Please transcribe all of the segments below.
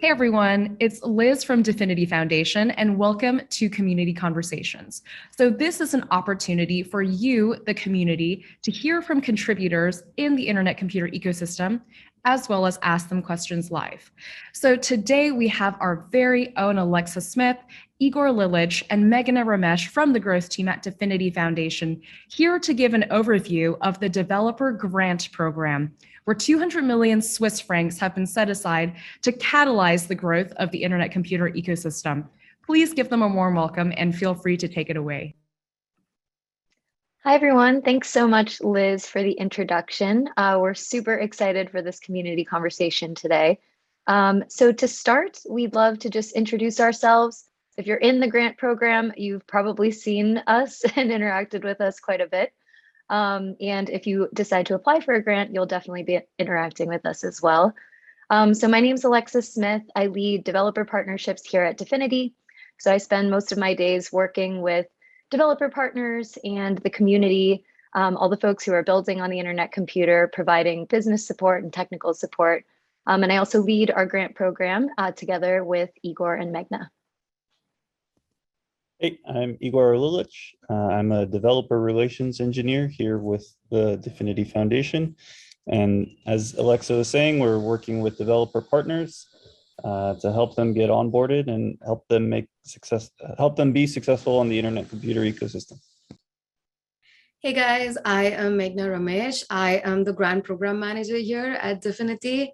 everyone, it's Liz from DeFi Foundation, and welcome to Community Conversations. So this is an opportunity for you, the community, to hear from contributors in the internet computer ecosystem, as well as ask them questions live. So today we have our very own Alexa Smith, Igor Lilic, and Meghana Ramesh from the growth team at DeFi Foundation here to give an overview of the Developer Grant Program, where 200 million Swiss francs have been set aside to catalyze the growth of the internet computer ecosystem. Please give them a warm welcome and feel free to take it away. Hi, everyone. Thanks so much, Liz, for the introduction. We're super excited for this community conversation today. So to start, we'd love to just introduce ourselves. If you're in the grant program, you've probably seen us and interacted with us quite a bit. And if you decide to apply for a grant, you'll definitely be interacting with us as well. So my name's Alexa Smith. I lead developer partnerships here at DeFi. So I spend most of my days working with developer partners and the community, all the folks who are building on the internet computer, providing business support and technical support. And I also lead our grant program together with Igor and Meghana. Hey, I'm Igor Lilic. I'm a developer relations engineer here with the DeFi Foundation. And as Alexa was saying, we're working with developer partners to help them get onboarded and help them be successful on the internet computer ecosystem. Hey guys, I am Meghana Ramesh. I am the grant program manager here at DeFi.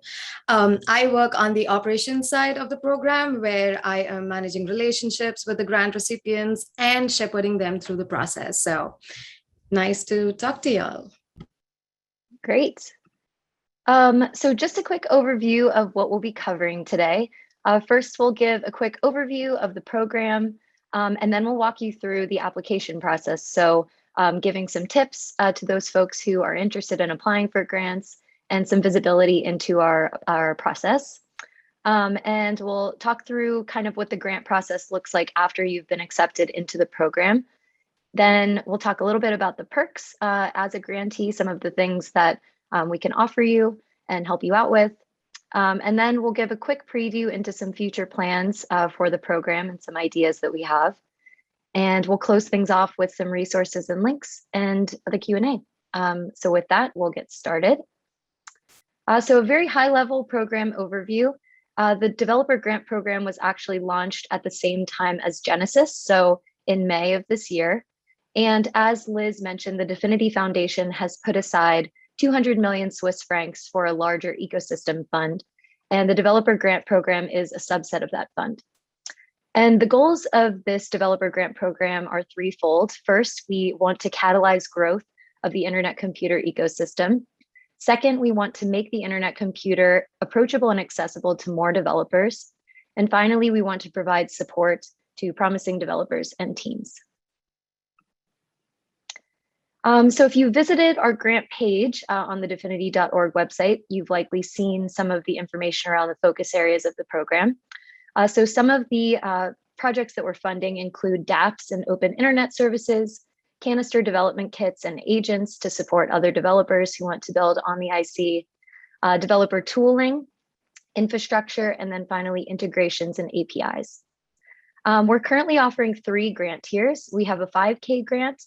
I work on the operations side of the program where I am managing relationships with the grant recipients and shepherding them through the process. So nice to talk to y'all. Great. So just a quick overview of what we'll be covering today. First, we'll give a quick overview of the program, and then we'll walk you through the application process. So giving some tips to those folks who are interested in applying for grants and some visibility into our process. And we'll talk through kind of what the grant process looks like after you've been accepted into the program. Then we'll talk a little bit about the perks as a grantee, some of the things that we can offer you and help you out with. And then we'll give a quick preview into some future plans for the program and some ideas that we have. And we'll close things off with some resources and links and the Q&A. So with that, we'll get started. So a very high level program overview. The Developer Grant Program was actually launched at the same time as Genesis, so in May of this year. And as Liz mentioned, the DeFi Foundation has put aside 200 million Swiss francs for a larger ecosystem fund. And the Developer Grant Program is a subset of that fund. And the goals of this developer grant program are threefold. First, we want to catalyze growth of the internet computer ecosystem. Second, we want to make the internet computer approachable and accessible to more developers. And finally, we want to provide support to promising developers and teams. So if you visited our grant page on the definity.org website, you've likely seen some of the information around the focus areas of the program. So some of the projects that we're funding include dApps and open internet services, canister development kits and agents to support other developers who want to build on the IC, developer tooling, infrastructure, and then finally integrations and APIs. We're currently offering 3 grant tiers. We have a 5K grant.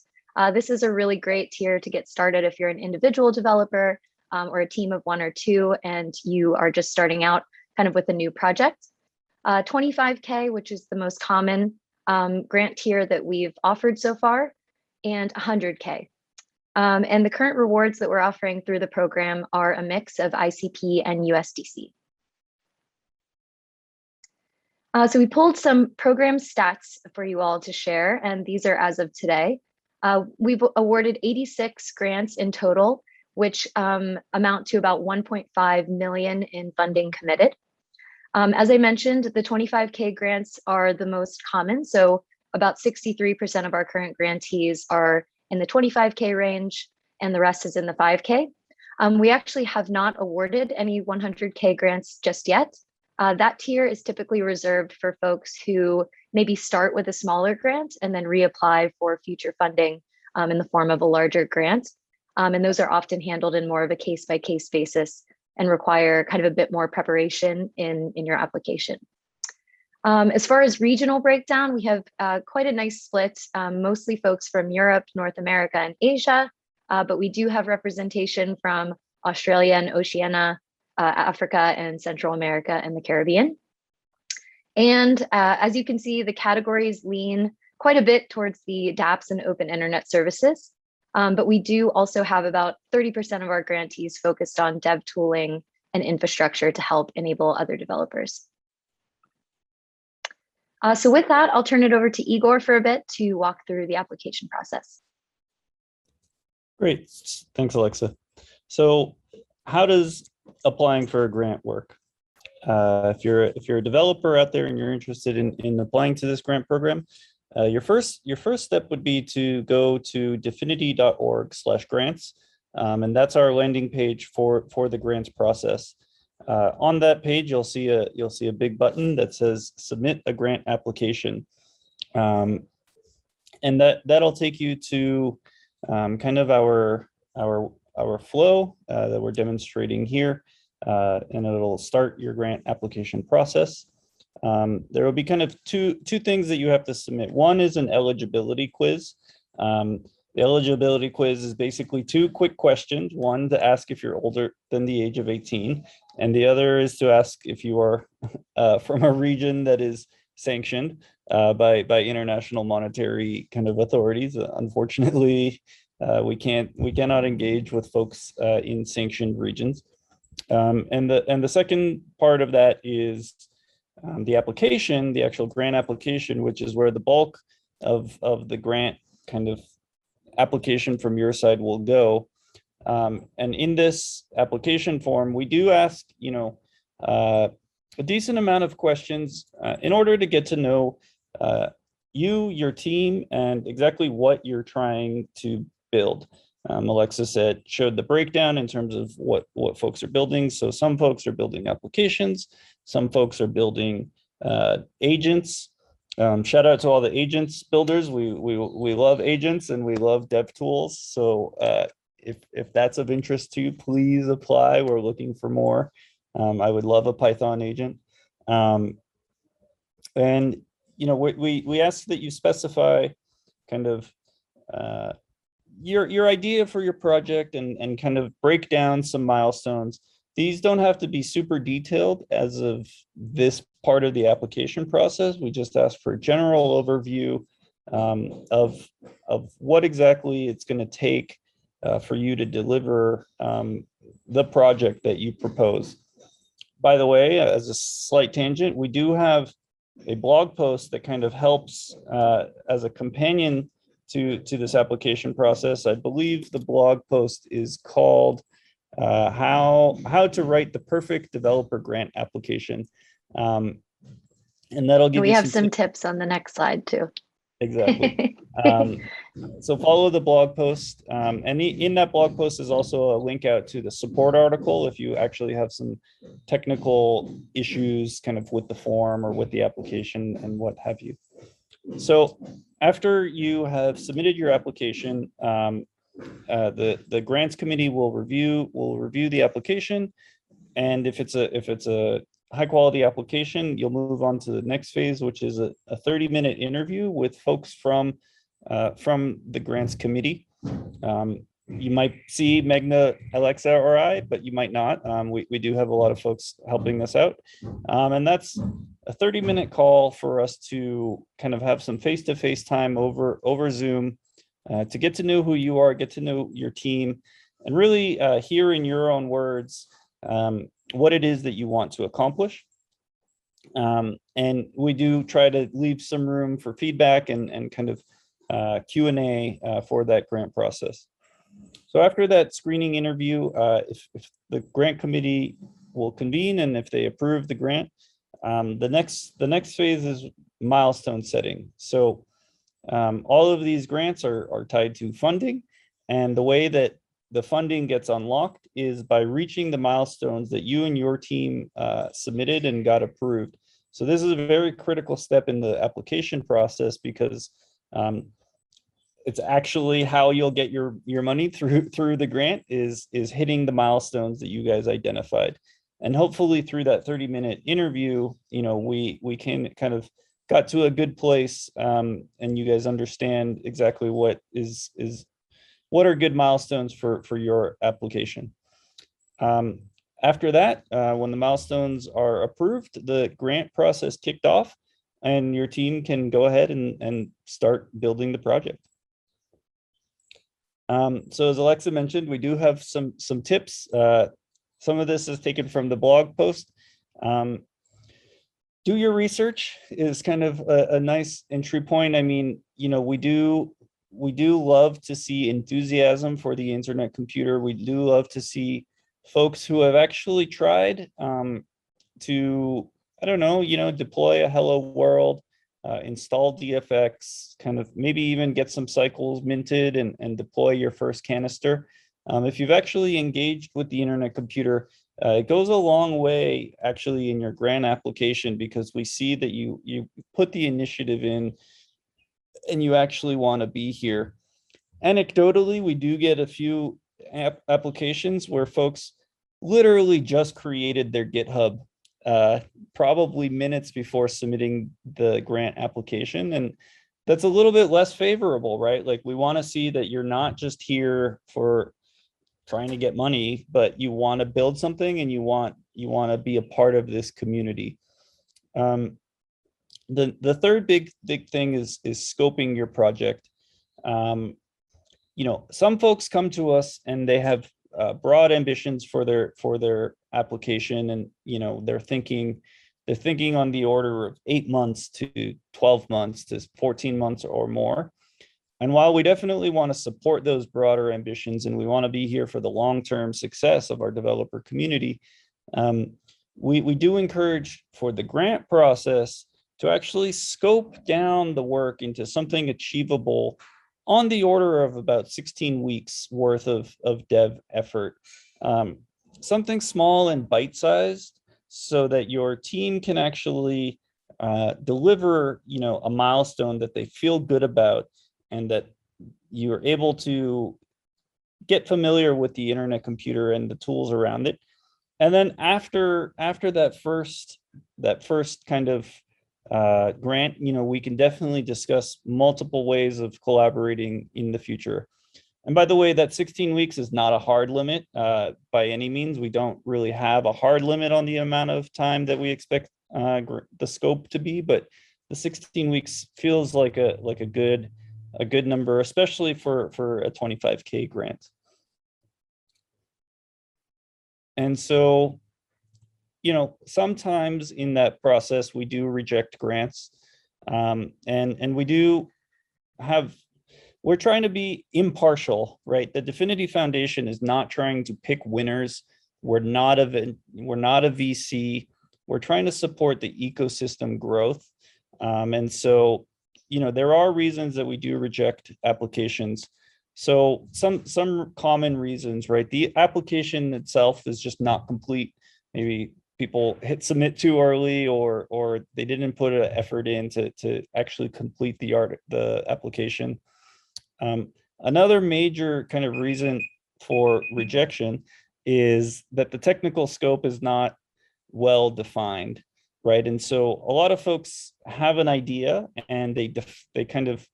This is a really great tier to get started if you're an individual developer or a team of 1 or 2 and you are just starting out kind of with a new project. 25K, which is the most common grant tier that we've offered so far, and 100K. And the current rewards that we're offering through the program are a mix of ICP and USDC. So we pulled some program stats for you all to share, and these are as of today. We've awarded 86 grants in total, which amount to about 1.5 million in funding committed. As I mentioned, the 25K grants are the most common. So about 63% of our current grantees are in the 25K range, and the rest is in the 5K. We actually have not awarded any 100K grants just yet. That tier is typically reserved for folks who maybe start with a smaller grant and then reapply for future funding in the form of a larger grant. And those are often handled in more of a case-by-case basis and require kind of a bit more preparation in your application. As far as regional breakdown, we have quite a nice split, mostly folks from Europe, North America, and Asia, but we do have representation from Australia and Oceania, Africa, and Central America and the Caribbean. And as you can see, the categories lean quite a bit towards the dApps and open internet services. But we do also have about 30% of our grantees focused on dev tooling and infrastructure to help enable other developers. So with that, I'll turn it over to Igor for a bit to walk through the application process. Great, thanks, Alexa. So how does applying for a grant work? If you're a developer out there and you're interested in applying to this grant program, your first step would be to go to definity.org/grants, and that's our landing page for the grants process. On that page, you'll see a big button that says submit a grant application, and that'll take you to kind of our flow that we're demonstrating here, and it'll start your grant application process. There will be kind of two things that you have to submit. One is an eligibility quiz. The eligibility quiz is basically 2 quick questions. One to ask if you're older than the age of 18, and the other is to ask if you are from a region that is sanctioned by international monetary kind of authorities. Unfortunately, we cannot engage with folks in sanctioned regions. And the second part of that is the application, the actual grant application, which is where the bulk of the grant kind of application from your side will go. And in this application form, we do ask, a decent amount of questions in order to get to know you, your team, and exactly what you're trying to build. Alexa showed the breakdown in terms of what folks are building. So some folks are building applications, some folks are building agents. Shout out to all the agents builders. We love agents and we love dev tools. So if that's of interest to you, please apply. We're looking for more. I would love a Python agent. And we ask that you specify kind of your idea for your project and kind of break down some milestones. These don't have to be super detailed as of this part of the application process. We just ask for a general overview of what exactly it's going to take for you to deliver the project that you propose. By the way, as a slight tangent, we do have a blog post that kind of helps as a companion to this application process. I believe the blog post is called how to write the perfect developer grant application. And that'll give you some tips on the next slide too. Exactly. So follow the blog post. And in that blog post is also a link out to the support article if you actually have some technical issues kind of with the form or with the application and what have you. So after you have submitted your application, the grants committee will review the application, and if it's a high quality application, you'll move on to the next phase, which is a 30-minute interview with folks from the grants committee. You might see Meghana, Alexa, or I, but you might not. We do have a lot of folks helping us out, and that's a 30-minute call for us to kind of have some face-to-face time over Zoom to get to know who you are, get to know your team, and really hear in your own words what it is that you want to accomplish. And we do try to leave some room for feedback and kind of Q&A for that grant process. So after that screening interview, if the grant committee will convene and if they approve the grant, the next phase is milestone setting. So all of these grants are tied to funding, and the way that the funding gets unlocked is by reaching the milestones that you and your team submitted and got approved. So this is a very critical step in the application process because it's actually how you'll get your money through the grant is hitting the milestones that you guys identified. And hopefully through that 30-minute interview, we can kind of got to a good place, and you guys understand exactly what are good milestones for your application. After that, when the milestones are approved, the grant process kicked off, and your team can go ahead and start building the project. So as Alexa mentioned, we do have some tips. Some of this is taken from the blog post. Do your research is kind of a nice entry point. I mean, we do love to see enthusiasm for the internet computer. We do love to see folks who have actually tried to, I don't know, deploy a hello world, install DFX, kind of maybe even get some cycles minted and deploy your first canister. If you've actually engaged with the internet computer, it goes a long way actually in your grant application, because we see that you put the initiative in and you actually want to be here. Anecdotally, we do get a few applications where folks literally just created their GitHub probably minutes before submitting the grant application. And that's a little bit less favorable, right? Like, we want to see that you're not just here for trying to get money, but you want to build something and you want to be a part of this community. The third big thing is scoping your project. Some folks come to us and they have broad ambitions for their application, and they're thinking on the order of 8 months to 12 months to 14 months or more. And while we definitely want to support those broader ambitions and we want to be here for the long-term success of our developer community, we do encourage for the grant process to actually scope down the work into something achievable on the order of about 16 weeks worth of dev effort. Something small and bite-sized so that your team can actually deliver, a milestone that they feel good about, and that you're able to get familiar with the internet computer and the tools around it. And then after that first kind of grant, we can definitely discuss multiple ways of collaborating in the future. And by the way, that 16 weeks is not a hard limit by any means. We don't really have a hard limit on the amount of time that we expect the scope to be, but the 16 weeks feels like a good number, especially for a 25K grant. And so, sometimes in that process, we do reject grants, and we're trying to be impartial, right? The DFINITY Foundation is not trying to pick winners. We're not a VC. We're trying to support the ecosystem growth. And so, there are reasons that we do reject applications. So some common reasons, right? The application itself is just not complete. Maybe people hit submit too early, or they didn't put an effort in to actually complete the application. Another major kind of reason for rejection is that the technical scope is not well defined, right? And so a lot of folks have an idea and they kind of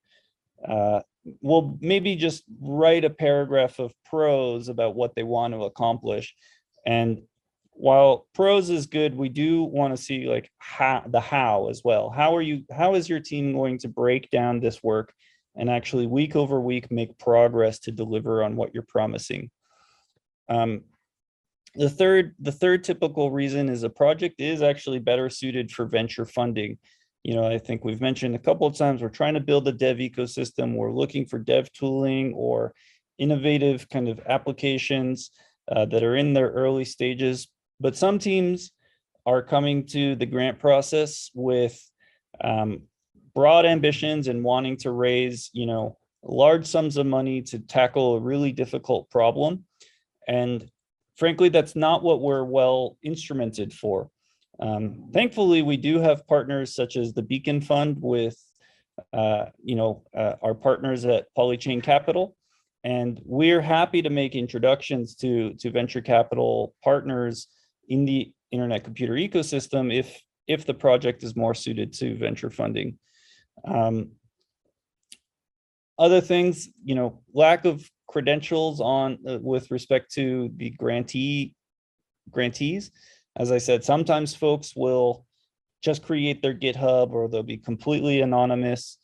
will maybe just write a paragraph of prose about what they want to accomplish. And while prose is good, we do want to see like how as well. How is your team going to break down this work and actually week over week make progress to deliver on what you're promising? The third typical reason is a project is actually better suited for venture funding. I think we've mentioned a couple of times, we're trying to build a dev ecosystem. We're looking for dev tooling or innovative kind of applications that are in their early stages. But some teams are coming to the grant process with broad ambitions and wanting to raise, large sums of money to tackle a really difficult problem. And frankly, that's not what we're well instrumented for. Thankfully, we do have partners such as the Beacon Fund with our partners at Polychain Capital. And we're happy to make introductions to venture capital partners in the internet computer ecosystem if the project is more suited to venture funding. Other things, lack of credentials with respect to the grantees. As I said, sometimes folks will just create their GitHub, or they'll be completely anonymous.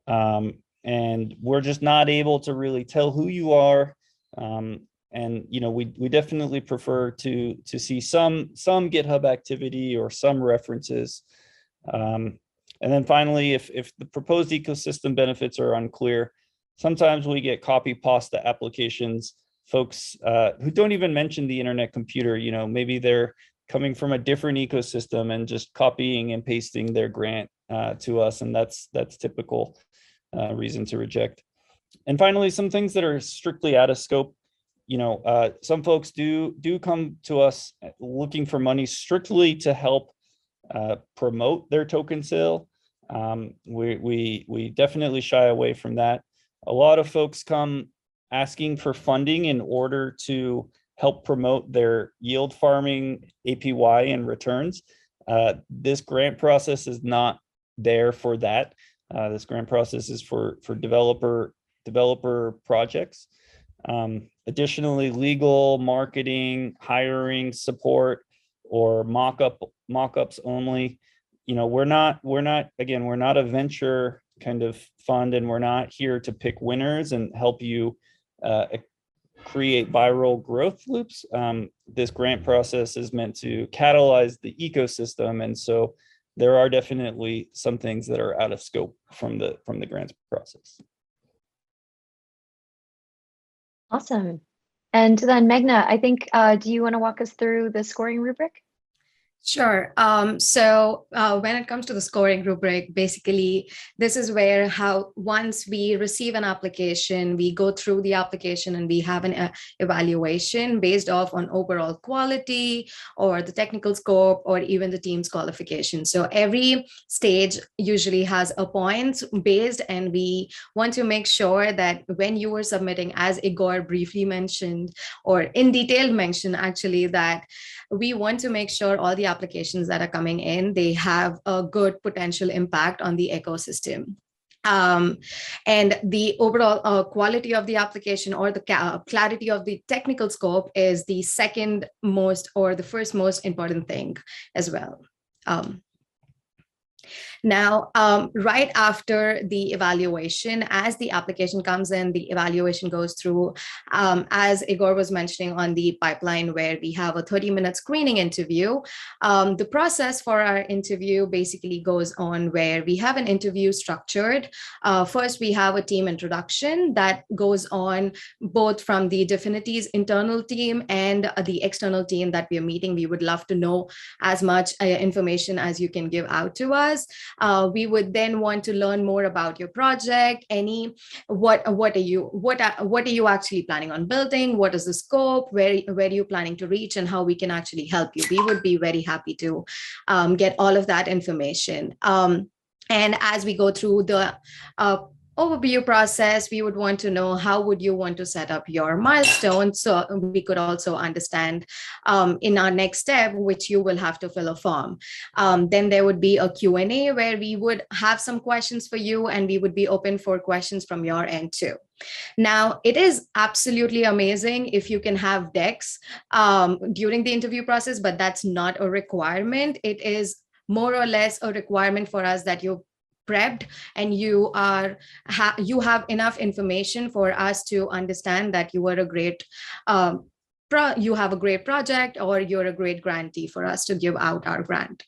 And we're just not able to really tell who you are. And we definitely prefer to see some GitHub activity or some references. And then finally, if the proposed ecosystem benefits are unclear, sometimes we get copy pasta applications, folks who don't even mention the internet computer. Maybe they're coming from a different ecosystem and just copying and pasting their grant to us, and that's typical reason to reject. And finally, some things that are strictly out of scope. Some folks do come to us looking for money strictly to help promote their token sale. We definitely shy away from that. A lot of folks come asking for funding in order to help promote their yield farming APY and returns. This grant process is not there for that. This grant process is for developer projects. Additionally, legal, marketing, hiring, support, or mock-ups only. We're not a venture kind of fund, and we're not here to pick winners and help you create viral growth loops. This grant process is meant to catalyze the ecosystem, and so there are definitely some things that are out of scope from the grants process. Awesome. And then Meghana, I think, do you want to walk us through the scoring rubric? Sure. So when it comes to the scoring rubric, basically, this is where once we receive an application, we go through the application and we have an evaluation based off on overall quality or the technical scope or even the team's qualification. So every stage usually has a points based, and we want to make sure that when you were submitting, as Igor briefly mentioned, or in detail mentioned actually, that we want to make sure all the applications that are coming in, they have a good potential impact on the ecosystem. And the overall quality of the application or the clarity of the technical scope is the second most or the first most important thing as well. Now, right after the evaluation, as the application comes in, the evaluation goes through, as Igor was mentioning on the pipeline, where we have a 30-minute screening interview. The process for our interview basically goes on where we have an interview structured. First, we have a team introduction that goes on both from the Definity's internal team and the external team that we are meeting. We would love to know as much information as you can give out to us. We would then want to learn more about your project. What are you actually planning on building? What is the scope? Where are you planning to reach, and how we can actually help you? We would be very happy to get all of that information. And as we go through the overview process, we would want to know how would you want to set up your milestones, so we could also understand in our next step, which you will have to fill a form. Then there would be a Q&A where we would have some questions for you, and we would be open for questions from your end too. Now, it is absolutely amazing if you can have decks during the interview process, but that's not a requirement. It is more or less a requirement for us that you prepped and you have enough information for us to understand that you are a great you have a great project, or you're a great grantee for us to give out our grant.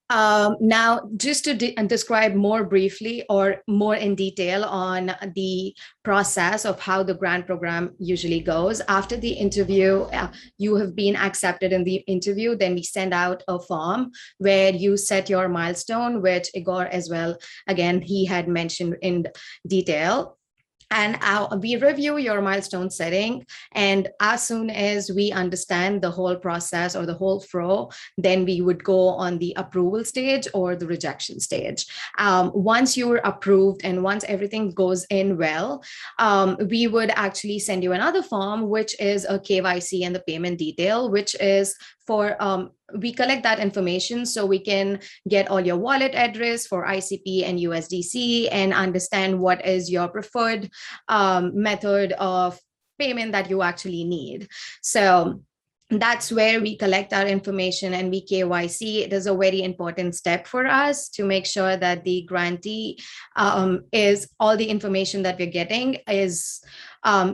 Now, just to describe more briefly or more in detail on the process of how the grant program usually goes. After the interview, you have been accepted in the interview, then we send out a form where you set your milestone, which Igor as well, again, he had mentioned in detail. and we review your milestone setting. And as soon as we understand the whole process or the whole flow, then we would go on the approval stage or the rejection stage. Once you're approved and once everything goes in well, we would actually send you another form, which is a KYC and the payment detail, which is for we collect that information so we can get all your wallet address for ICP and USDC and understand what is your preferred method of payment that you actually need. So that's where we collect our information and we KYC. It is a very important step for us to make sure that the grantee is all the information that we're getting is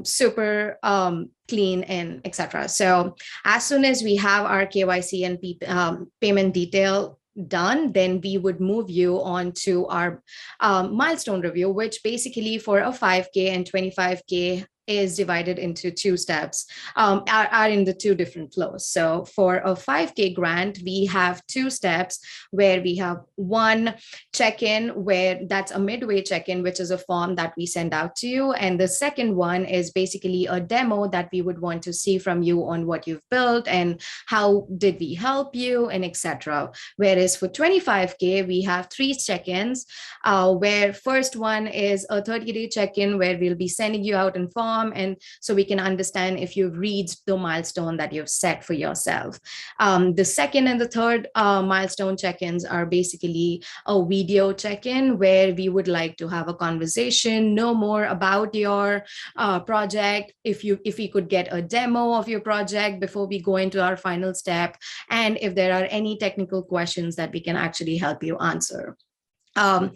super clean and etc. So as soon as we have our KYC and payment detail done, then we would move you on to our milestone review, which basically for a 5K and 25K is divided into two steps, are in the two different flows. So for a 5K grant, we have two steps where we have one check-in, where that's a midway check-in, which is a form that we send out to you. And the second one is basically a demo that we would want to see from you on what you've built and how did we help you and etc. Whereas for 25K, we have three check-ins, where first one is a 30-day check-in where we'll be sending you out in form, and so we can understand if you've reached the milestone that you've set for yourself. The second and the third milestone check-ins are basically a video check-in where we would like to have a conversation, know more about your project, if we could get a demo of your project before we go into our final step, and if there are any technical questions that we can actually help you answer. And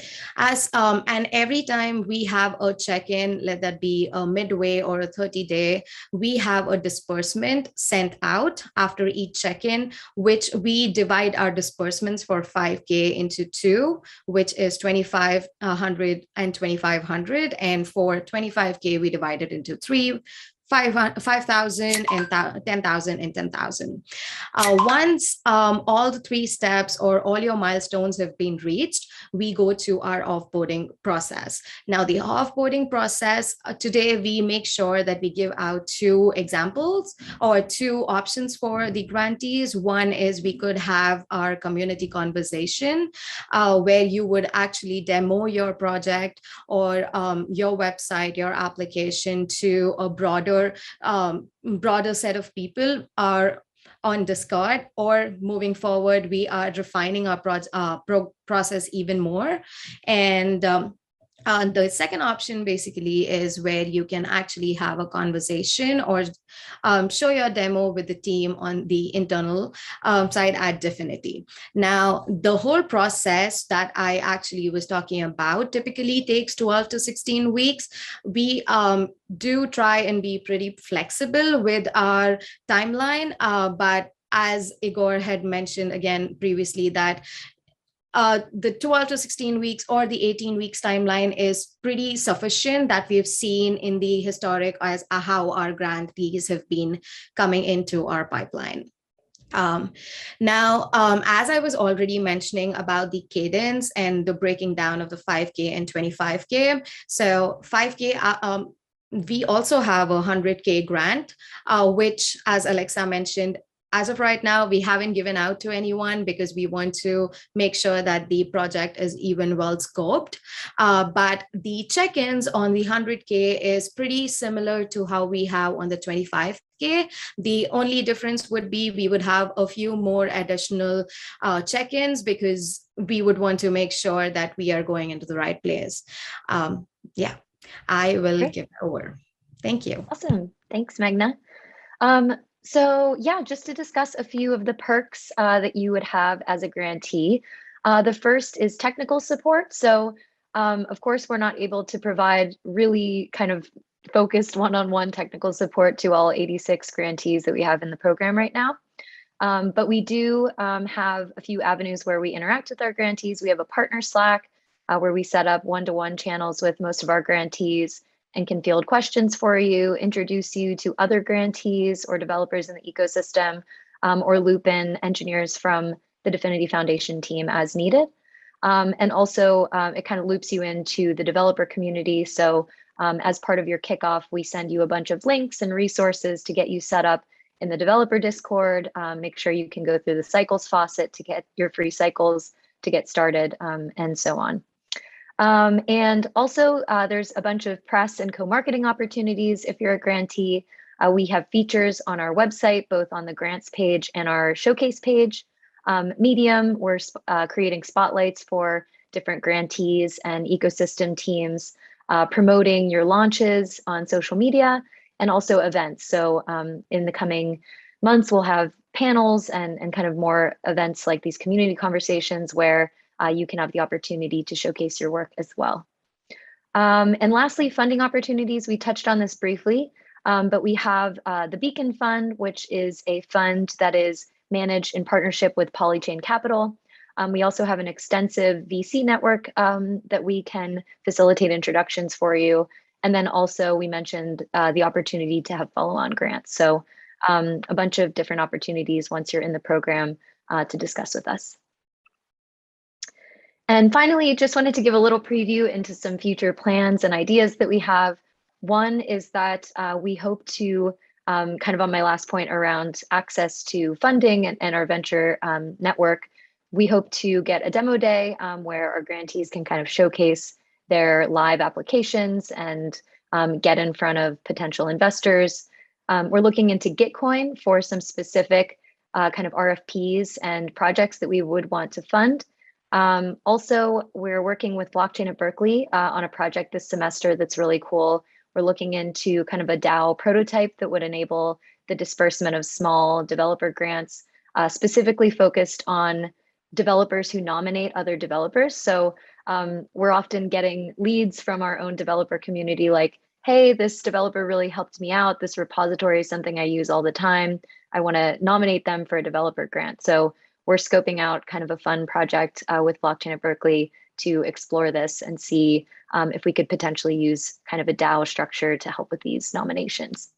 every time we have a check-in, let that be a midway or a 30-day, we have a disbursement sent out after each check-in, which we divide our disbursements for 5K into two, which is 2,500 and 2,500. And for 25K, we divide it into three, 5,000 and 10,000 and 10,000. Once all the three steps or all your milestones have been reached, we go to our offboarding process. Now, the offboarding process, today we make sure that we give out two examples or two options for the grantees. One is we could have our community conversation where you would actually demo your project or your website, your application to a broader set of people are on Discord, or moving forward, we are refining our process even more. And the second option basically is where you can actually have a conversation or show your demo with the team on the internal side at DeFi. Now, the whole process that I actually was talking about typically takes 12 to 16 weeks. We do try and be pretty flexible with our timeline, but as Igor had mentioned again previously, that the 12 to 16 weeks or the 18 weeks timeline is pretty sufficient that we've seen in the historic as how our grantees have been coming into our pipeline. Now, as I was already mentioning about the cadence and the breaking down of the 5K and 25K. So 5K, we also have a 100K grant, which, as Alexa mentioned, as of right now, we haven't given out to anyone because we want to make sure that the project is even well scoped. But the check-ins on the 100K is pretty similar to how we have on the 25K. The only difference would be we would have a few more additional check-ins because we would want to make sure that we are going into the right place. Yeah, I will give it over. Thank you. Awesome. Thanks, Meghana. So yeah, just to discuss a few of the perks that you would have as a grantee. The first is technical support. So of course, we're not able to provide really kind of focused one-on-one technical support to all 86 grantees that we have in the program right now. But we do have a few avenues where we interact with our grantees. We have a partner Slack where we set up one-to-one channels with most of our grantees and can field questions for you, introduce you to other grantees or developers in the ecosystem, or loop in engineers from the DeFi Foundation team as needed. And also it kind of loops you into the developer community. So as part of your kickoff, we send you a bunch of links and resources to get you set up in the developer Discord. Make sure you can go through the cycles faucet to get your free cycles to get started, and so on. And also there's a bunch of press and co-marketing opportunities if you're a grantee. We have features on our website, both on the grants page and our showcase page. Medium, we're creating spotlights for different grantees and ecosystem teams, promoting your launches on social media and also events. So in the coming months, we'll have panels and kind of more events like these community conversations where you can have the opportunity to showcase your work as well. And lastly, funding opportunities. We touched on this briefly, but we have the Beacon Fund, which is a fund that is managed in partnership with Polychain Capital. We also have an extensive VC network that we can facilitate introductions for you. And then also we mentioned the opportunity to have follow-on grants. So a bunch of different opportunities once you're in the program to discuss with us. And finally, just wanted to give a little preview into some future plans and ideas that we have. One is that we hope to, kind of on my last point around access to funding and our venture network, we hope to get a demo day where our grantees can kind of showcase their live applications and get in front of potential investors. We're looking into Gitcoin for some specific kind of RFPs and projects that we would want to fund. Also, we're working with Blockchain at Berkeley on a project this semester that's really cool. We're looking into kind of a DAO prototype that would enable the disbursement of small developer grants, specifically focused on developers who nominate other developers. So we're often getting leads from our own developer community like, hey, this developer really helped me out. This repository is something I use all the time. I want to nominate them for a developer grant. So we're scoping out kind of a fun project with Blockchain at Berkeley to explore this and see if we could potentially use kind of a DAO structure to help with these nominations.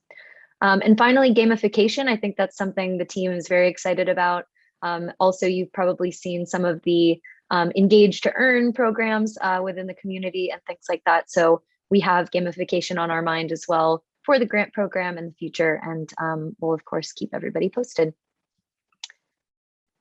And finally, gamification. I think that's something the team is very excited about. Also, you've probably seen some of the Engage to Earn programs within the community and things like that. So we have gamification on our mind as well for the grant program in the future. And we'll, of course, keep everybody posted.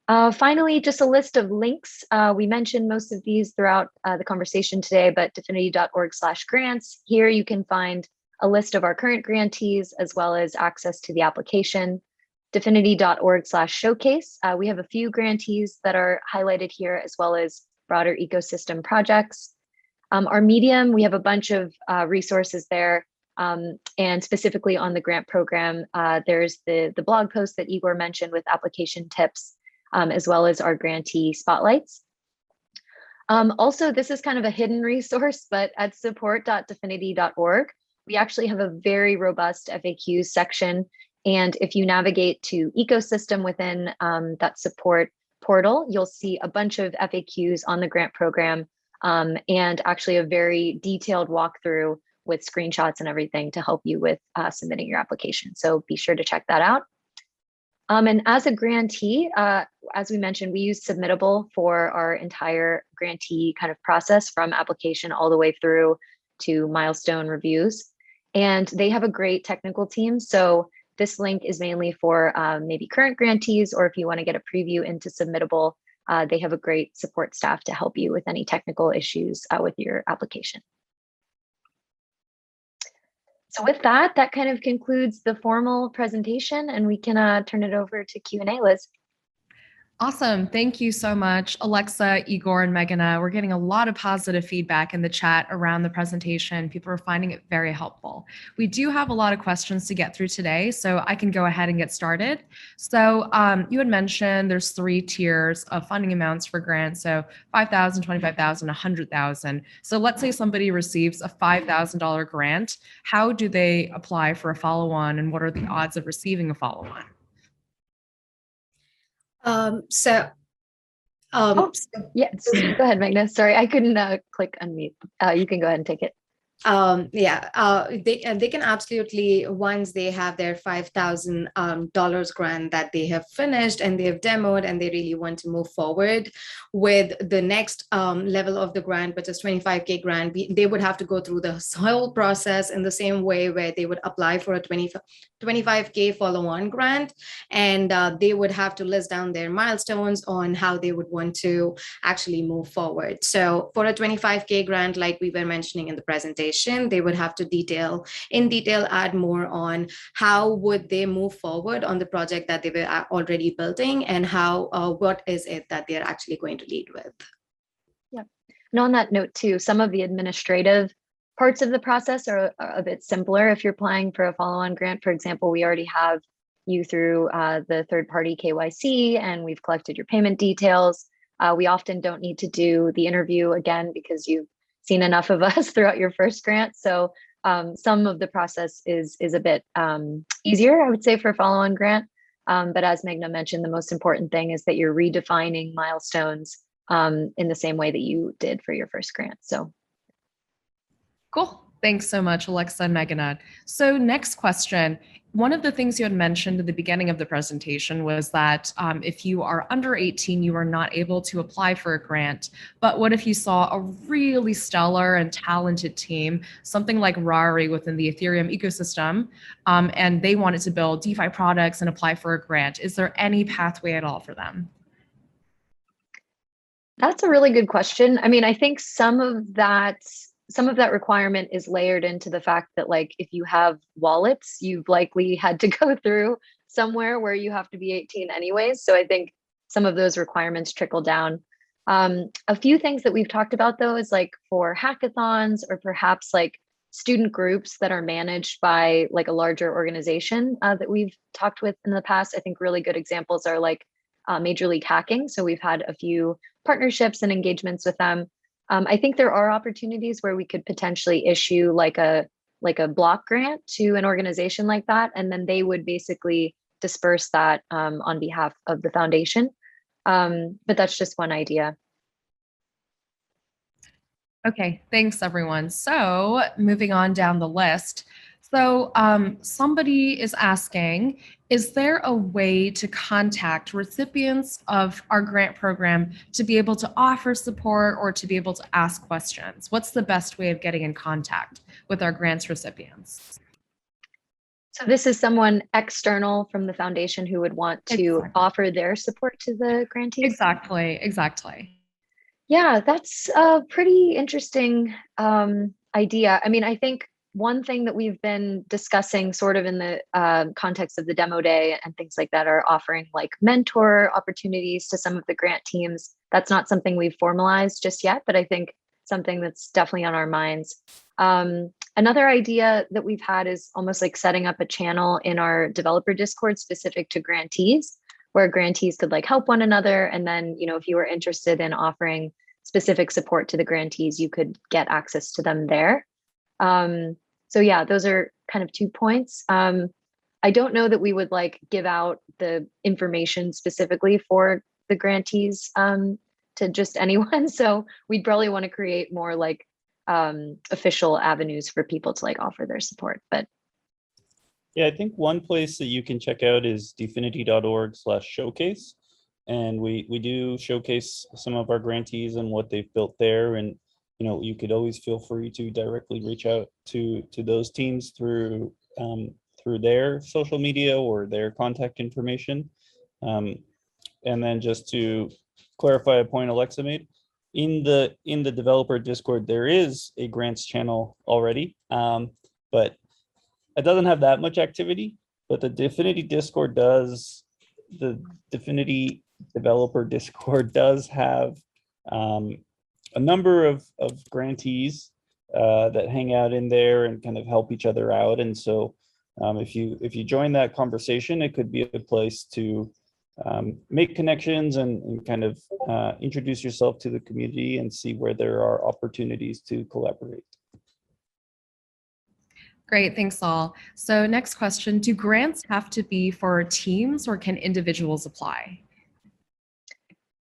Finally, just a list of links. We mentioned most of these throughout the conversation today, but dfinity.org/grants. Here you can find a list of our current grantees as well as access to the application. Dfinity.org/showcase. We have a few grantees that are highlighted here as well as broader ecosystem projects. Our Medium, we have a bunch of resources there. And specifically on the grant program, there's the blog post that Igor mentioned with application tips, as well as our grantee spotlights. Also, this is kind of a hidden resource, but at support.dfinity.org, we actually have a very robust FAQs section. And if you navigate to ecosystem within that support portal, you'll see a bunch of FAQs on the grant program and actually a very detailed walkthrough with screenshots and everything to help you with submitting your application. So be sure to check that out. And as a grantee, as we mentioned, we use Submittable for our entire grantee kind of process from application all the way through to milestone reviews. And they have a great technical team. So this link is mainly for maybe current grantees, or if you want to get a preview into Submittable, they have a great support staff to help you with any technical issues with your application. So with that, that kind of concludes the formal presentation, and we can turn it over to Q&A, Liz. Awesome. Thank you so much, Alexa, Igor, and Meghana. We're getting a lot of positive feedback in the chat around the presentation. People are finding it very helpful. We do have a lot of questions to get through today, so I can go ahead and get started. So you had mentioned there's 3 tiers of funding amounts for grants, so $5,000, $25,000, $100,000. So let's say somebody receives a $5,000 grant. How do they apply for a follow-on, and what are the odds of receiving a follow-on? Yeah, go ahead, Meghana. Sorry, I couldn't click unmute. You can go ahead and take it. They can absolutely, once they have their $5,000 grant that they have finished and they have demoed and they really want to move forward with the next level of the grant, which is 25K grant, they would have to go through the whole process in the same way where they would apply for a 25K follow-on grant, and they would have to list down their milestones on how they would want to actually move forward. So for a 25K grant, like we were mentioning in the presentation, they would have to in detail add more on how would they move forward on the project that they were already building, and what is it that they're actually going to lead with. Yeah. And on that note too, some of the administrative parts of the process are a bit simpler if you're applying for a follow-on grant. For example, we already have you through the third-party KYC, and we've collected your payment details. We often don't need to do the interview again because you've seen enough of us throughout your first grant. So some of the process is a bit easier, I would say, for a follow-on grant. But as Meghana mentioned, the most important thing is that you're redefining milestones in the same way that you did for your first grant. So cool. Thanks so much, Alexa and Meghana. So next question. One of the things you had mentioned at the beginning of the presentation was that if you are under 18, you are not able to apply for a grant. But what if you saw a really stellar and talented team, something like Rari within the Ethereum ecosystem, and they wanted to build DeFi products and apply for a grant? Is there any pathway at all for them? That's a really good question. I mean, I think some of that requirement is layered into the fact that, like, if you have wallets, you've likely had to go through somewhere where you have to be 18 anyways. So I think some of those requirements trickle down. A few things that we've talked about though is like for hackathons or perhaps like student groups that are managed by like a larger organization that we've talked with in the past. I think really good examples are like Major League Hacking. So we've had a few partnerships and engagements with them. I think there are opportunities where we could potentially issue like a block grant to an organization like that, and then they would basically disperse that on behalf of the foundation. But that's just one idea. Okay, thanks everyone. So moving on down the list. So somebody is asking, is there a way to contact recipients of our grant program to be able to offer support or to be able to ask questions? What's the best way of getting in contact with our grants recipients? So this is someone external from the foundation who would want to offer their support to the grantees? Exactly. Yeah, that's a pretty interesting idea. I mean, I think one thing that we've been discussing sort of in the context of the demo day and things like that are offering like mentor opportunities to some of the grant teams. That's not something we've formalized just yet, but I think something that's definitely on our minds. Another idea that we've had is almost like setting up a channel in our developer Discord specific to grantees, where grantees could like help one another. And then, you know, if you were interested in offering specific support to the grantees, you could get access to them there. So yeah, those are kind of 2 points. I don't know that we would like give out the information specifically for the grantees to just anyone. So we'd probably want to create more like official avenues for people to like offer their support. But yeah, I think one place that you can check out is definity.org/showcase. And we do showcase some of our grantees and what they've built there. And, you know, you could always feel free to directly reach out to those teams through their social media or their contact information. And then just to clarify a point Alexa made, in the developer Discord, there is a grants channel already, but it doesn't have that much activity. But the Definity Discord does, the Definity developer Discord does have a number of grantees that hang out in there and kind of help each other out. And so if you join that conversation, it could be a place to make connections and kind of introduce yourself to the community and see where there are opportunities to collaborate. Great, thanks all. So next question, do grants have to be for teams or can individuals apply?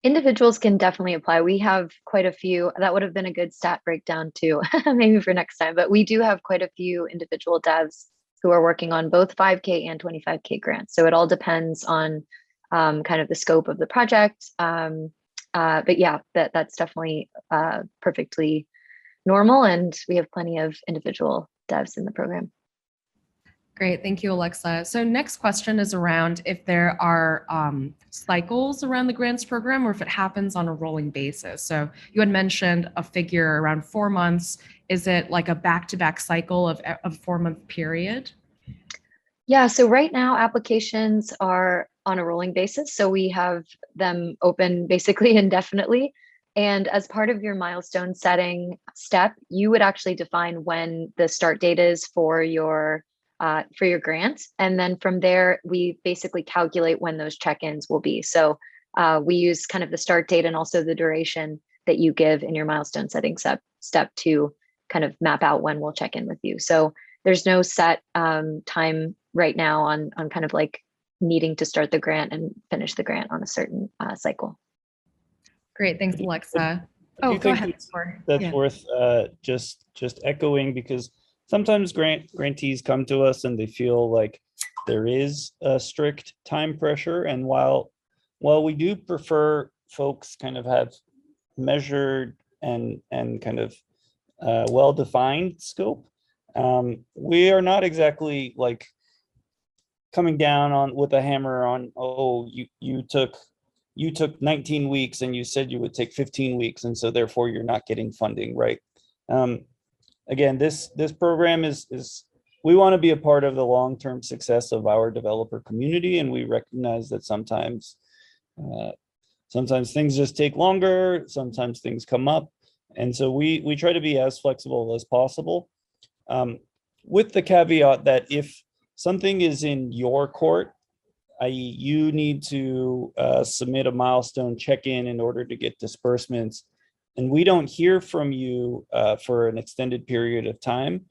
Individuals can definitely apply. We have quite a few. That would have been a good stat breakdown too, maybe for next time. But we do have quite a few individual devs who are working on both 5K and 25K grants. So it all depends on kind of the scope of the project. But yeah, that's definitely perfectly normal. And we have plenty of individual devs in the program. Great, thank you, Alexa. So next question is around if there are cycles around the grants program or if it happens on a rolling basis. So you had mentioned a figure around 4 months. Is it like a back-to-back cycle of a 4-month period? Yeah, so right now applications are on a rolling basis. So we have them open basically indefinitely. And as part of your milestone setting step, you would actually define when the start date is for your grant. And then from there, we basically calculate when those check-ins will be. So we use kind of the start date and also the duration that you give in your milestone setting step to kind of map out when we'll check in with you. So there's no set time right now on kind of like needing to start the grant and finish the grant on a certain cycle. Great, thanks, Alexa. Oh, go ahead. That's worth just echoing, because sometimes grantees come to us and they feel like there is a strict time pressure. And while we do prefer folks kind of have measured and kind of well-defined scope, we are not exactly like coming down on with a hammer on, oh, you took 19 weeks and you said you would take 15 weeks, and so therefore you're not getting funding, right? Again, this program is we want to be a part of the long-term success of our developer community, and we recognize that sometimes things just take longer, sometimes things come up, and so we try to be as flexible as possible, with the caveat that if something is in your court, i.e. you need to submit a milestone check-in in order to get disbursements, and we don't hear from you for an extended period of time,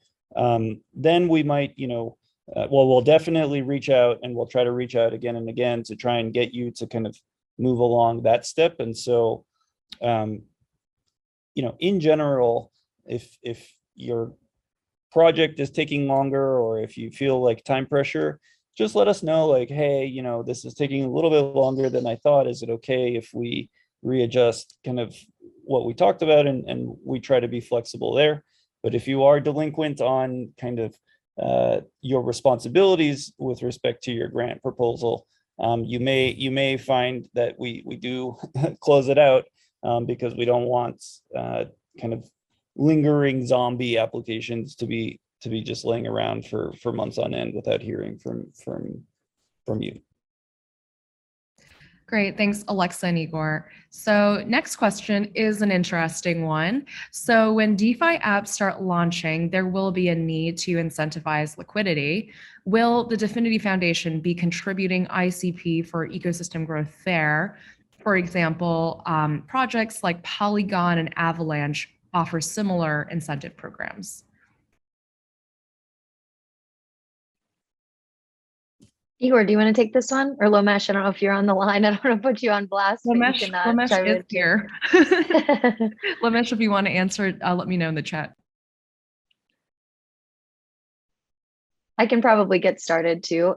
then we might, we'll definitely reach out, and we'll try to reach out again and again to try and get you to kind of move along that step. And so, in general, if your project is taking longer, or if you feel like time pressure, just let us know, like, hey, this is taking a little bit longer than I thought. Is it okay if we readjust kind of what we talked about, and we try to be flexible there. But if you are delinquent on kind of your responsibilities with respect to your grant proposal, you may find that we do close it out, because we don't want kind of lingering zombie applications to be just laying around for months on end without hearing from you. Great, thanks, Alexa and Igor. So next question is an interesting one. So when DeFi apps start launching, there will be a need to incentivize liquidity. Will the DFINITY Foundation be contributing ICP for ecosystem growth there? For example, projects like Polygon and Avalanche offer similar incentive programs. Igor, do you want to take this one? Or Lomash, I don't know if you're on the line. I don't want to put you on blast. Lomash is here. Lomash, if you want to answer, let me know in the chat. I can probably get started too.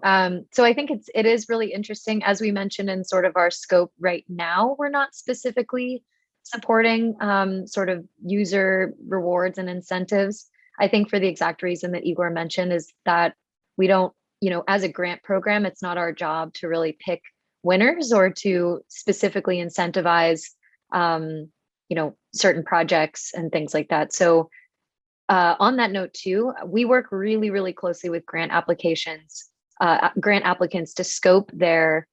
So I think it is really interesting. As we mentioned in sort of our scope right now, we're not specifically supporting sort of user rewards and incentives. I think for the exact reason that Igor mentioned is that we don't, as a grant program, it's not our job to really pick winners or to specifically incentivize, certain projects and things like that. So on that note too, we work really, really closely with grant applicants to scope their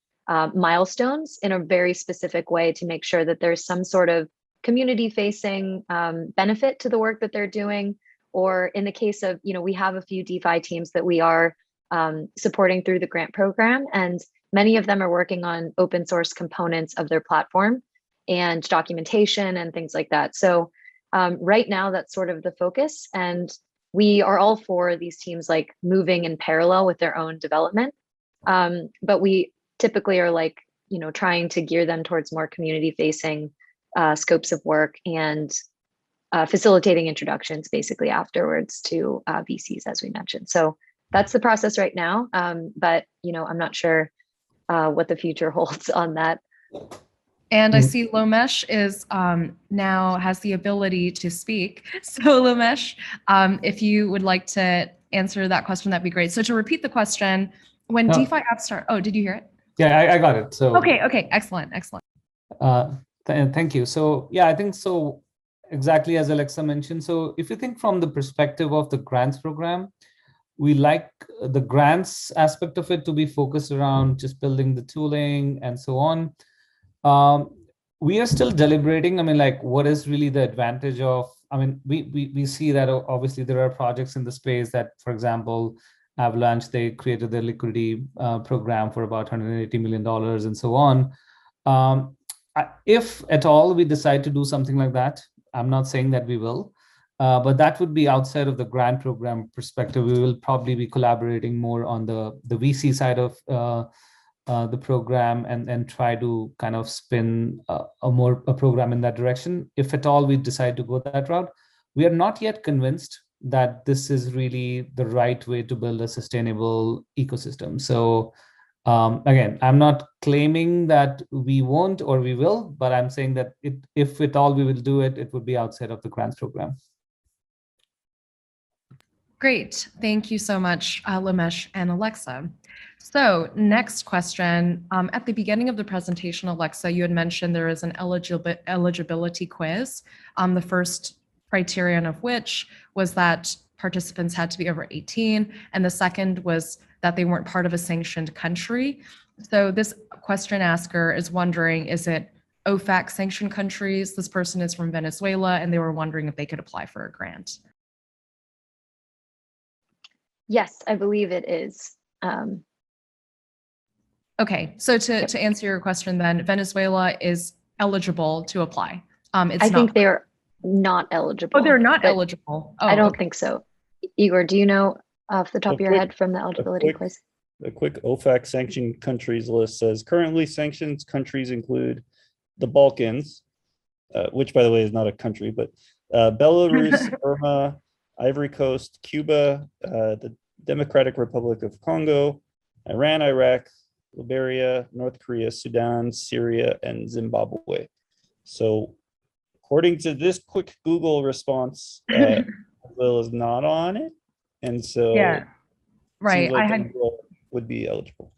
milestones in a very specific way to make sure that there's some sort of community facing benefit to the work that they're doing. Or in the case of, we have a few DeFi teams that we are supporting through the grant program, and many of them are working on open source components of their platform and documentation and things like that. So right now that's sort of the focus, and we are all for these teams like moving in parallel with their own development. But we typically are like, trying to gear them towards more community-facing scopes of work and facilitating introductions basically afterwards to VCs, as we mentioned. So that's the process right now. But I'm not sure what the future holds on that. And I see Lomash is now has the ability to speak. So Lomash, if you would like to answer that question, that'd be great. So to repeat the question, when DeFi apps start, oh, did you hear it? Yeah, I got it. So okay, excellent. Thank you. So yeah, I think so. Exactly as Alexa mentioned. So if you think from the perspective of the grants program, we like the grants aspect of it to be focused around just building the tooling and so on. We are still deliberating. I mean, like, what is really the advantage of, I mean, we see that obviously there are projects in the space that, for example, Avalanche, they created their liquidity program for about $180 million and so on. If at all we decide to do something like that, I'm not saying that we will, but that would be outside of the grant program perspective. We will probably be collaborating more on the VC side of the program and try to kind of spin a program in that direction. If at all we decide to go that route, we are not yet convinced that this is really the right way to build a sustainable ecosystem. So again, I'm not claiming that we won't or we will, but I'm saying that if at all we will do it, it would be outside of the grants program. Great. Thank you so much, Lomesh and Alexa. So next question. At the beginning of the presentation, Alexa, you had mentioned there is an eligibility quiz. The first criterion of which was that participants had to be over 18, and the second was that they weren't part of a sanctioned country. So this question asker is wondering, is it OFAC sanctioned countries? This person is from Venezuela, and they were wondering if they could apply for a grant. Yes, I believe it is. Okay, so to answer your question then, Venezuela is eligible to apply. I think they're not eligible. Oh, they're not eligible. Oh, I don't think so. Igor, do you know off the top of your head from the eligibility quiz? A quick OFAC sanctioned countries list says currently sanctions countries include the Balkans, which by the way is not a country, but Belarus, Burma, Ivory Coast, Cuba, the Democratic Republic of Congo, Iran, Iraq, Liberia, North Korea, Sudan, Syria, and Zimbabwe. So according to this quick Google response, Venezuela is not on it. And so yeah, right. Like I would be eligible.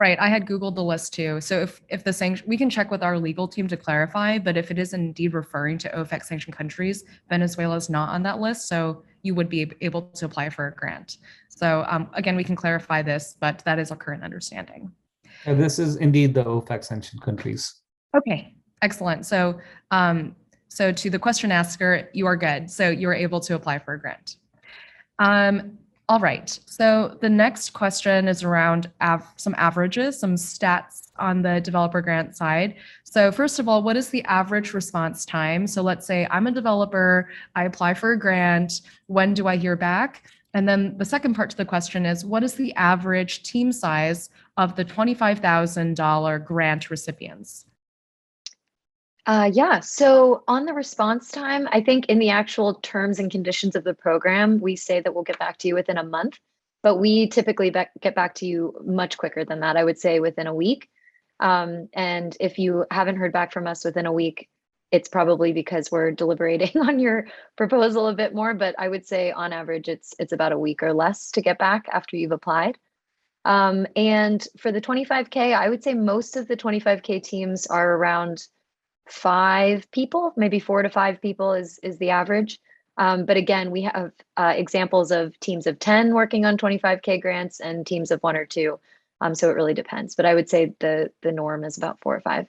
Right. I had Googled the list too. So if the sanction, we can check with our legal team to clarify, but if it is indeed referring to OFAC sanctioned countries, Venezuela is not on that list. So you would be able to apply for a grant. So again, we can clarify this, but that is our current understanding. This is indeed the OFAC sanctioned countries. Okay, excellent. So so to the question asker, you are good. So you are able to apply for a grant. All right, so the next question is around some averages, some stats on the developer grant side. So first of all, what is the average response time? So let's say I'm a developer, I apply for a grant, when do I hear back? And then the second part to the question is, what is the average team size of the $25,000 grant recipients? Yeah, so on the response time, I think in the actual terms and conditions of the program, we say that we'll get back to you within a month, but we typically get back to you much quicker than that. I would say within a week. And if you haven't heard back from us within a week, it's probably because we're deliberating on your proposal a bit more, but I would say on average, it's about a week or less to get back after you've applied. And for the 25K, I would say most of the 25K teams are around 5 people, maybe 4 to 5 people is the average. But again, we have examples of teams of 10 working on 25K grants and teams of 1 or 2. So it really depends, but I would say the norm is about 4 or 5.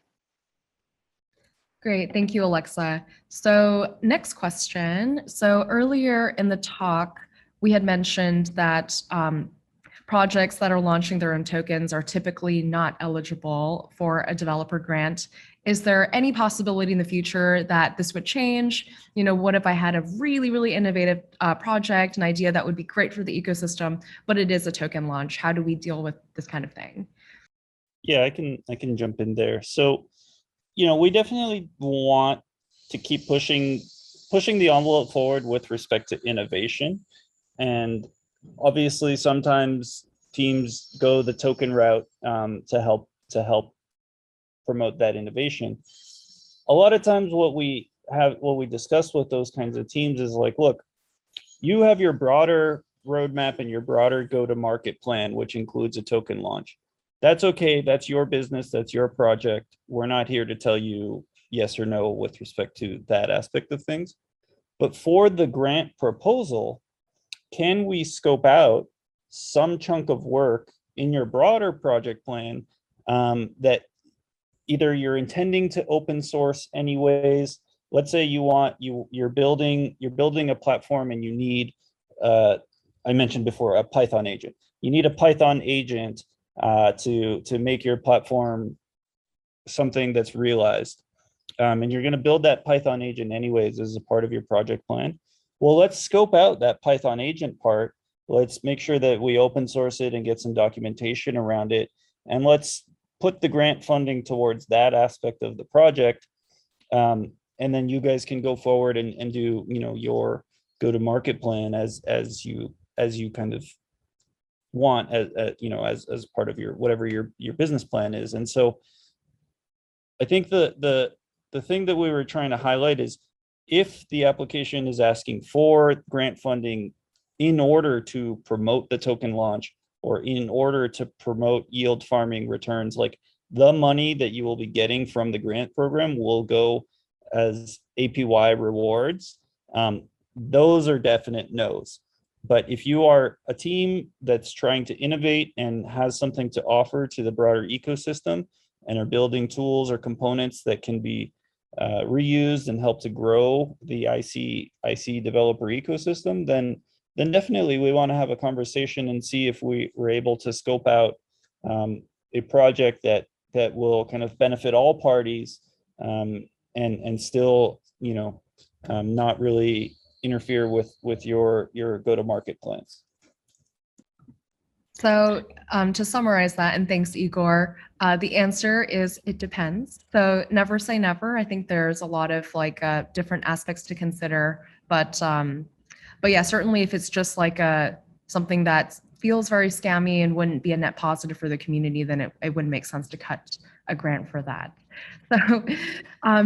Great, thank you, Alexa. So next question. So earlier in the talk, we had mentioned that projects that are launching their own tokens are typically not eligible for a developer grant. Is there any possibility in the future that this would change? You know, what if I had a really, really innovative project, an idea that would be great for the ecosystem, but it is a token launch? How do we deal with this kind of thing? Yeah, I can jump in there. So, we definitely want to keep pushing the envelope forward with respect to innovation. And obviously sometimes teams go the token route to help promote that innovation. A lot of times what we discuss with those kinds of teams is like, look, you have your broader roadmap and your broader go-to-market plan, which includes a token launch. That's okay. That's your business. That's your project. We're not here to tell you yes or no with respect to that aspect of things. But for the grant proposal, can we scope out some chunk of work in your broader project plan that either you're intending to open source anyways? Let's say you're building a platform and you need, I mentioned before, a Python agent. You need a Python agent to make your platform something that's realized. And you're going to build that Python agent anyways as a part of your project plan. Well, let's scope out that Python agent part. Let's make sure that we open source it and get some documentation around it. And let's put the grant funding towards that aspect of the project. And then you guys can go forward and do, your go-to-market plan as you kind of want, as part of your whatever your business plan is. And so I think the thing that we were trying to highlight is, if the application is asking for grant funding in order to promote the token launch or in order to promote yield farming returns, like the money that you will be getting from the grant program will go as APY rewards. Those are definite no's. But if you are a team that's trying to innovate and has something to offer to the broader ecosystem and are building tools or components that can be reused and help to grow the IC developer ecosystem, then definitely we want to have a conversation and see if we were able to scope out a project that will kind of benefit all parties and still, not really interfere with your go-to-market plans. So to summarize that, and thanks, Igor, the answer is it depends. So never say never. I think there's a lot of different aspects to consider, but yeah, certainly if it's just something that feels very scammy and wouldn't be a net positive for the community, then it wouldn't make sense to cut a grant for that. So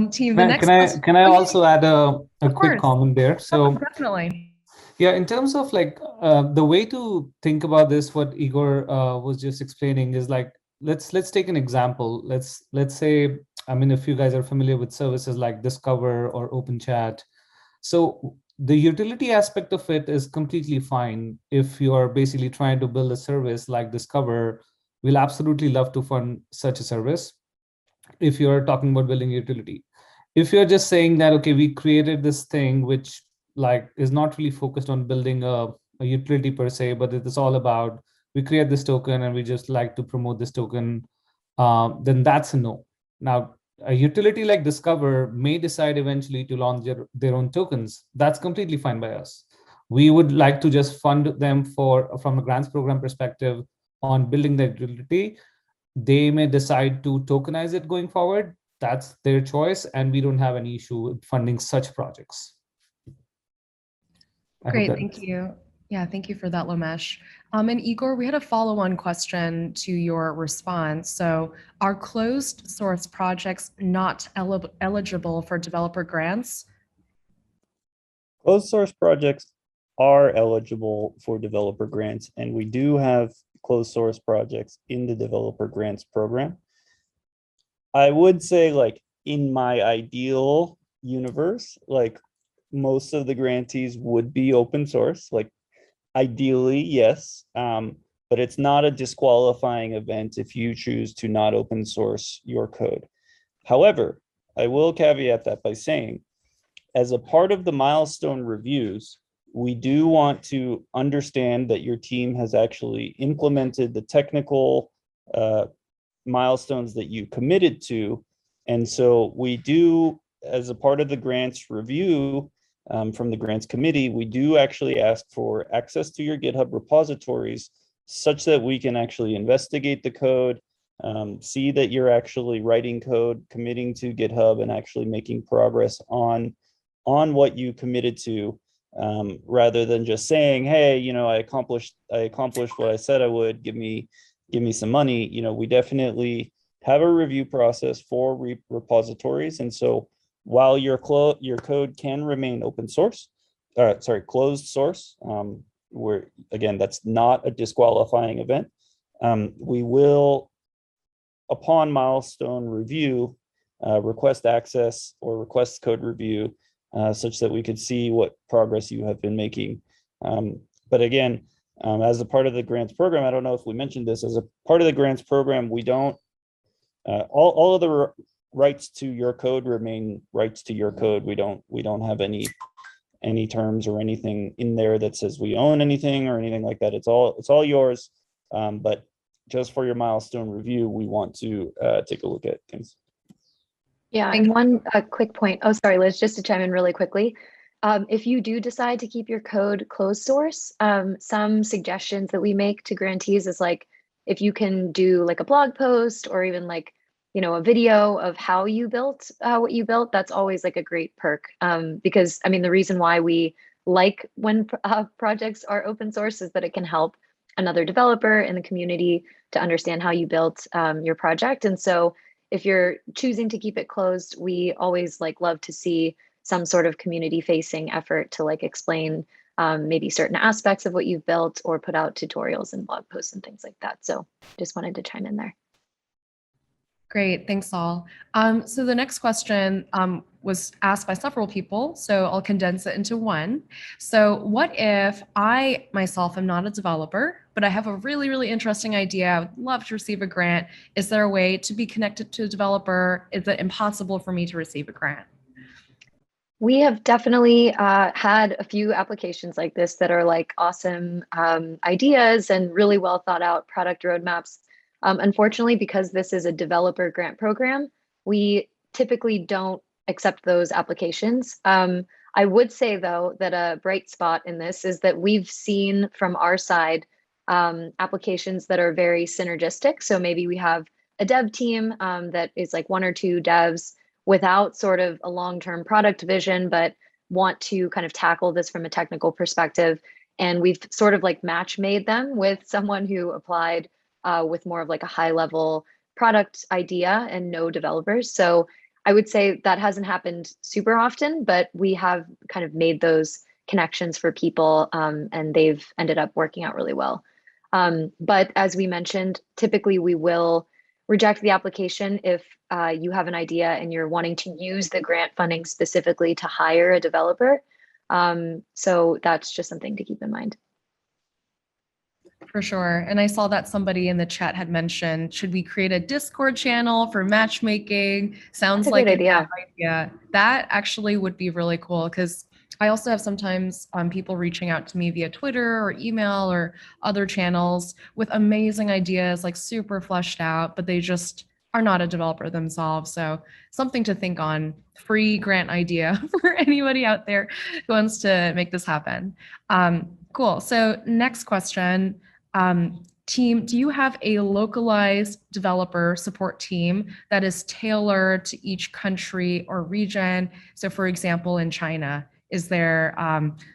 team, the next question. Can I also add a quick comment there? So definitely. Yeah, in terms of the way to think about this, what Igor was just explaining is let's take an example. Let's say, if you guys are familiar with services like Discover or OpenChat, so the utility aspect of it is completely fine. If you are basically trying to build a service like Discover, we'll absolutely love to fund such a service. If you're talking about building utility, if you're just saying that, okay, we created this thing which is not really focused on building a utility per se, but it is all about, we create this token and we just like to promote this token, then that's a no. Now, a utility like Discover may decide eventually to launch their own tokens. That's completely fine by us. We would like to just fund them from a grants program perspective on building their utility. They may decide to tokenize it going forward. That's their choice, and we don't have any issue with funding such projects. Great, thank you. Yeah, thank you for that, Lomash. And Igor, we had a follow-on question to your response. So are closed source projects not eligible for developer grants? Closed source projects are eligible for developer grants, and we do have closed source projects in the developer grants program. I would say, in my ideal universe, most of the grantees would be open source, ideally, yes, but it's not a disqualifying event if you choose to not open source your code. However, I will caveat that by saying, as a part of the milestone reviews, we do want to understand that your team has actually implemented the technical milestones that you committed to. And so we do, as a part of the grants review, from the grants committee, we do actually ask for access to your GitHub repositories such that we can actually investigate the code see that you're actually writing code, committing to GitHub, and actually making progress on what you committed to, rather than just saying, hey, I accomplished what I said I would, give me some money. We definitely have a review process for repositories. And so while your code can remain closed source, where again, that's not a disqualifying event, we will, upon milestone review, request access or request code review, such that we could see what progress you have been making. But again, as a part of the grants program, I don't know if we mentioned this, as a part of the grants program, we don't, all of the rights to your code remain rights to your code. We don't have any terms or anything in there that says we own anything or anything like that. It's all yours. But just for your milestone review, we want to take a look at things. Yeah, and one quick point. Oh, sorry, Liz, just to chime in really quickly. If you do decide to keep your code closed source, some suggestions that we make to grantees is like, if you can do like a blog post or even like, a video of how you built what you built, that's always like a great perk. Because I mean, the reason why we like when projects are open source is that it can help another developer in the community to understand how you built your project. And so if you're choosing to keep it closed, we always love to see some sort of community facing effort to explain maybe certain aspects of what you've built or put out tutorials and blog posts and things like that. So just wanted to chime in there. Great, thanks all. So the next question was asked by several people, so I'll condense it into one. So what if I myself am not a developer, but I have a really, really interesting idea, I would love to receive a grant. Is there a way to be connected to a developer? Is it impossible for me to receive a grant? We have definitely had a few applications like this that are awesome ideas and really well thought out product roadmaps. Unfortunately, because this is a developer grant program, we typically don't accept those applications. I would say, though, that a bright spot in this is that we've seen from our side applications that are very synergistic. So maybe we have a dev team that is one or two devs without sort of a long-term product vision, but want to kind of tackle this from a technical perspective. And we've sort of match made them with someone who applied with more of a high level product idea and no developers. So I would say that hasn't happened super often, but we have kind of made those connections for people and they've ended up working out really well. But as we mentioned, typically we will reject the application if you have an idea and you're wanting to use the grant funding specifically to hire a developer. So that's just something to keep in mind. For sure. And I saw that somebody in the chat had mentioned, should we create a Discord channel for matchmaking? Sounds like a great idea. That actually would be really cool because I also have sometimes people reaching out to me via Twitter or email or other channels with amazing ideas, super fleshed out, but they just are not a developer themselves. So something to think on, free grant idea for anybody out there who wants to make this happen. Cool. So next question. Team, do you have a localized developer support team that is tailored to each country or region? So for example, in China, is there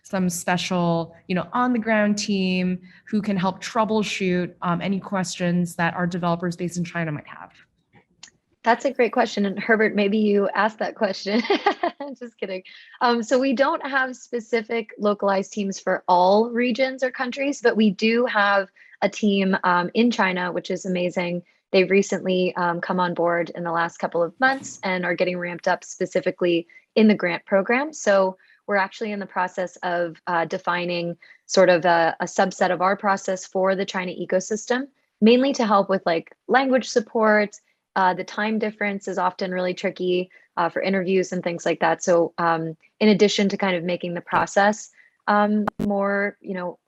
some special, on the ground team who can help troubleshoot any questions that our developers based in China might have? That's a great question. And Herbert, maybe you asked that question. Just kidding. So we don't have specific localized teams for all regions or countries, but we do have a team in China, which is amazing. They've recently come on board in the last couple of months and are getting ramped up specifically in the grant program. So we're actually in the process of defining sort of a subset of our process for the China ecosystem, mainly to help with language support. The time difference is often really tricky for interviews and things like that. So in addition to kind of making the process more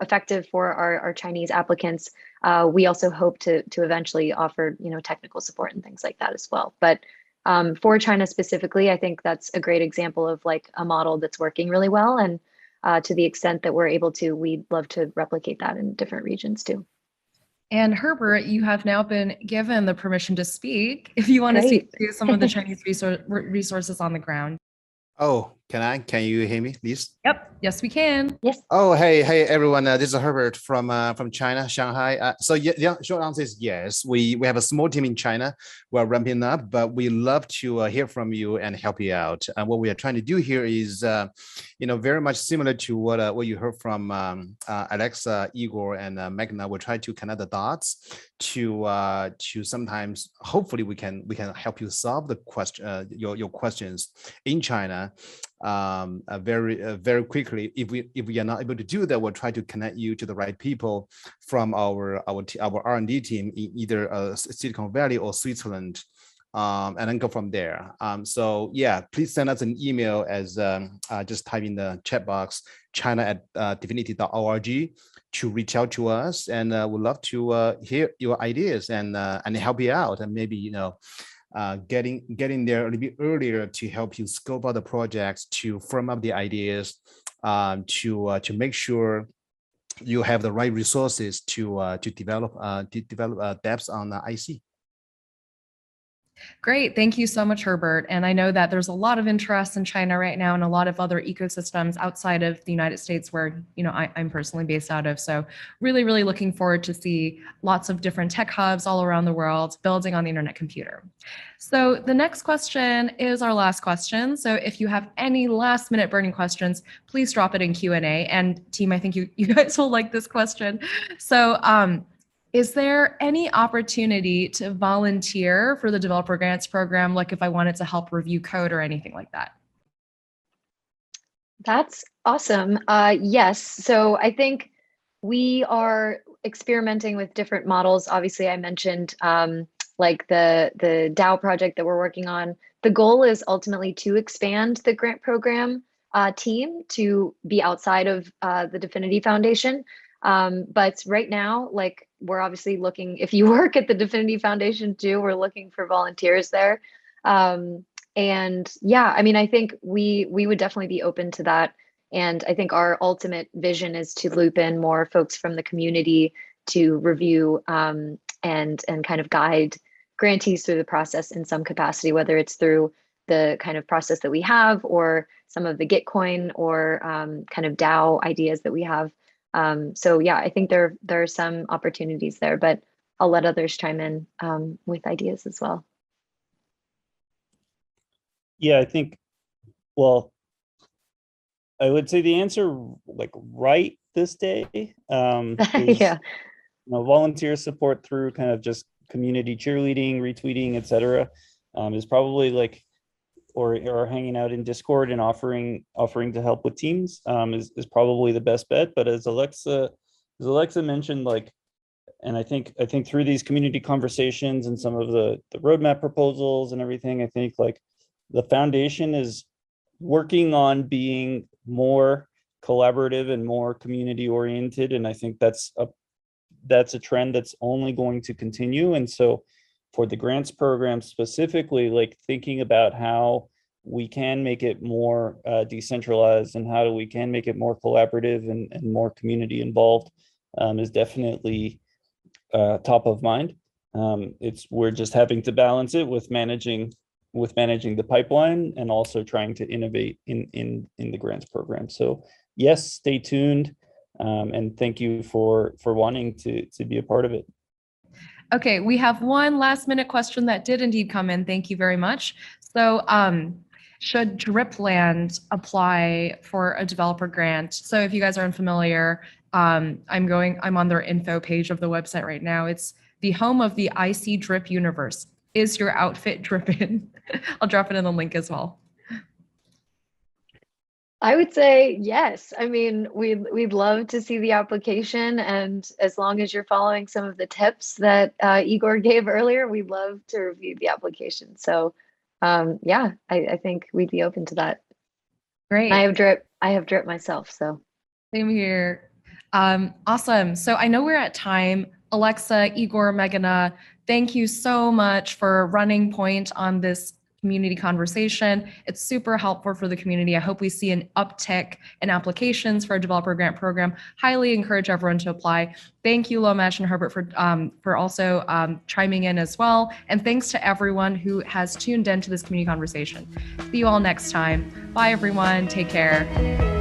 effective for our Chinese applicants, we also hope to eventually offer technical support and things like that as well. But for China specifically, I think that's a great example of a model that's working really well. And to the extent that we're able to, we'd love to replicate that in different regions too. And Herbert, you have now been given the permission to speak if you want to speak to some of the Chinese resources on the ground. Oh, can you hear me, Liz? Yep. Yes, we can. Yes. Oh, hey, everyone. This is Herbert from China, Shanghai. So yeah, short answer is yes. We have a small team in China. We're ramping up, but we love to hear from you and help you out. And what we are trying to do here is, very much similar to what you heard from Alexa, Igor, and Meghana. We're trying to connect the dots to sometimes, hopefully, we can help you solve the question, your questions in China. Very quickly. If we are not able to do that, we'll try to connect you to the right people from our R&D team in either Silicon Valley or Switzerland, and then go from there. So yeah, please send us an email as just type in the chat box china@divinity.org to reach out to us, and we'd love to hear your ideas and help you out, and maybe getting there a little bit earlier to help you scope out the projects, to firm up the ideas, to make sure you have the right resources to develop dApps on the IC. Great. Thank you so much, Herbert. And I know that there's a lot of interest in China right now and a lot of other ecosystems outside of the United States where, I'm personally based out of. So really, really looking forward to see lots of different tech hubs all around the world building on the internet computer. So the next question is our last question. So if you have any last minute burning questions, please drop it in Q&A. And team, I think you guys will like this question. So, is there any opportunity to volunteer for the developer grants program, like if I wanted to help review code or anything like that? That's awesome. Yes. So I think we are experimenting with different models. Obviously, I mentioned like the DAO project that we're working on. The goal is ultimately to expand the grant program team to be outside of the DFINITY Foundation. But right now, like, we're obviously looking, if you work at the DFINITY Foundation too, we're looking for volunteers there. And yeah, I mean, I think we would definitely be open to that. And I think our ultimate vision is to loop in more folks from the community to review and kind of guide grantees through the process in some capacity, whether it's through the kind of process that we have or some of the Gitcoin or kind of DAO ideas that we have. So yeah, I think there are some opportunities there, but I'll let others chime in with ideas as well. Yeah, I think, well, I would say the answer, like right this day, is, Yeah. Volunteer support through kind of just community cheerleading, retweeting, etc., is probably like, or hanging out in Discord and offering to help with teams is probably the best bet. But as Alexa mentioned, like, and I think through these community conversations and some of the roadmap proposals and everything, I think like the foundation is working on being more collaborative and more community oriented, and I think that's a trend that's only going to continue. And so for the grants program specifically, like thinking about how we can make it more decentralized and how we can make it more collaborative and more community involved is definitely top of mind. We're just having to balance it with managing the pipeline and also trying to innovate in the grants program. So yes, stay tuned, and thank you for wanting to be a part of it. Okay, we have one last minute question that did indeed come in. Thank you very much. So should Dripland apply for a developer grant? So if you guys are unfamiliar, I'm on their info page of the website right now. It's the home of the IC Drip universe. Is your outfit dripping? I'll drop it in the link as well. I would say yes. I mean, we'd love to see the application, and as long as you're following some of the tips that Igor gave earlier, we'd love to review the application. So yeah, I think we'd be open to that. Great. I have drip myself, so. Same here. Awesome. So I know we're at time. Alexa, Igor, Meghana, thank you so much for running point on this community conversation. It's super helpful for the community. I hope we see an uptick in applications for a developer grant program. Highly encourage everyone to apply. Thank you, Lomash and Herbert, for also chiming in as well. And thanks to everyone who has tuned into this community conversation. See you all next time. Bye, everyone. Take care.